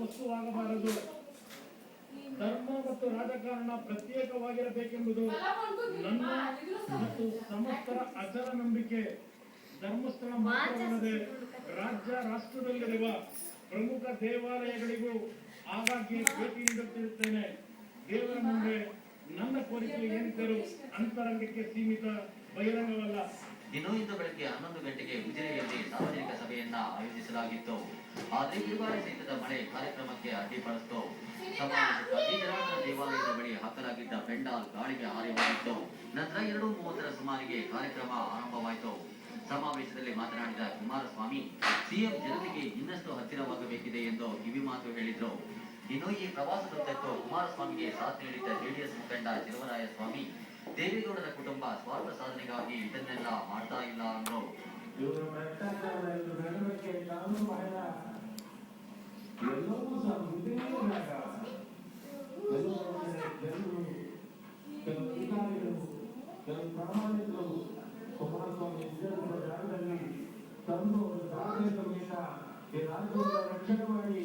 ವಸ್ತುವಾಗಬಾರದು. ಧರ್ಮ ಮತ್ತು ರಾಜಕಾರಣ ಪ್ರತ್ಯೇಕವಾಗಿರಬೇಕೆಂಬುದು ನನ್ನ ಮತ್ತು ಸಮಸ್ತರ ಅಚಲ ನಂಬಿಕೆ. ಧರ್ಮಸ್ಥಳ ಮಾತ್ರವಲ್ಲದೆ ರಾಜ್ಯ ರಾಷ್ಟ್ರದಲ್ಲಿರುವ ಪ್ರಮುಖ ದೇವಾಲಯಗಳಿಗೂ ಆಗಾಗ್ಗೆ ಭೇಟಿ ನೀಡುತ್ತಿರುತ್ತೇನೆ. ದೇವರ ಮುಂದೆ ನನ್ನ ಕೋರಿಕೆ ಏನಿದ್ದರೂ ಅಂತರಂಗಕ್ಕೆ ಸೀಮಿತ, ಬಹಿರಂಗವಲ್ಲ. ಇನ್ನು ಇಂದು ಬೆಳಗ್ಗೆ 11 ಗಂಟೆಗೆ ಉಜಿರೆಯಲ್ಲಿ ಸಾರ್ವಜನಿಕ ಸಭೆಯನ್ನ ಆಯೋಜಿಸಲಾಗಿತ್ತು. ಆದರೆ ಬಿರುಗಾಳಿ ಸಹಿತದ ಮಳೆ ಕಾರ್ಯಕ್ರಮಕ್ಕೆ ಅಡ್ಡಿಪಡಿಸಿತು. ಸಮಾವೇಶಕ್ಕಾಗಿ ಜನಾರ್ದನ ದೇವಾಲಯದ ಬಳಿ ಹಾಕಲಾಗಿದ್ದ ಪೆಂಡಾಲ್ ಗಾಳಿಗೆ ಹಾರಿ ಹೋಗಿತ್ತು. ನಂತರ 2:30 ಸುಮಾರಿಗೆ ಕಾರ್ಯಕ್ರಮ ಆರಂಭವಾಯಿತು. ಸಮಾವೇಶದಲ್ಲಿ ಮಾತನಾಡಿದ ಕುಮಾರಸ್ವಾಮಿ, ಸಿಎಂ ಜನತೆಗೆ ಇನ್ನಷ್ಟು ಹತ್ತಿರವಾಗಬೇಕಿದೆ ಎಂದು ಕಿವಿಮಾತು ಹೇಳಿದ್ರು. ಇನ್ನು ಈ ಪ್ರವಾಸದುದ್ದಕ್ಕೂ ಕುಮಾರಸ್ವಾಮಿಗೆ ಸಾಥ್ ನೀಡಿದ್ದ ಜೆಡಿಎಸ್ ಮುಖಂಡ ಚೆಲುವರಾಯಸ್ವಾಮಿ, ದೇವೇಗೌಡರ ಕುಟುಂಬ ಸ್ವಾರ್ಥ ಸಾಧನೆಗಾಗಿ ಇದನ್ನೆಲ್ಲ ಮಾಡ್ತಾ ಇಲ್ಲ ಅಂದ್ರು. ಕುಮಾರಸ್ವಾಮಿ ಜಾಗದಲ್ಲಿ ತಂದು ಸಮೇತ ಈ ರಾಜ್ಯದ ರಕ್ಷಣೆ ಮಾಡಿ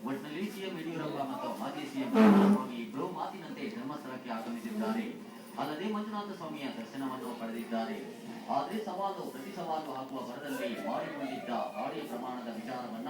ಒಟ್ಟಿನಲ್ಲಿ ಸಿಎಂ ಯಡಿಯೂರಪ್ಪ ಮತ್ತು ಮಾಜಿ ಸಿಎಂ ಕುಮಾರಸ್ವಾಮಿ ಇಬ್ಬರು ಮಾತಿನಂತೆ ಧರ್ಮಸ್ಥಳಕ್ಕೆ ಆಗಮಿಸಿದ್ದಾರೆ. ಅಲ್ಲದೆ ಮಂಜುನಾಥ ಸ್ವಾಮಿಯ ದರ್ಶನವನ್ನು ಪಡೆದಿದ್ದಾರೆ. ಆದರೆ ಸವಾಲು ಪ್ರತಿ ಸವಾಲು ಹಾಕುವ ಭರದಲ್ಲಿ ಮಾಡಿಕೊಂಡಿದ್ದ ಆಡಿಯೋ ಪ್ರಮಾಣದ ವಿಚಾರವನ್ನ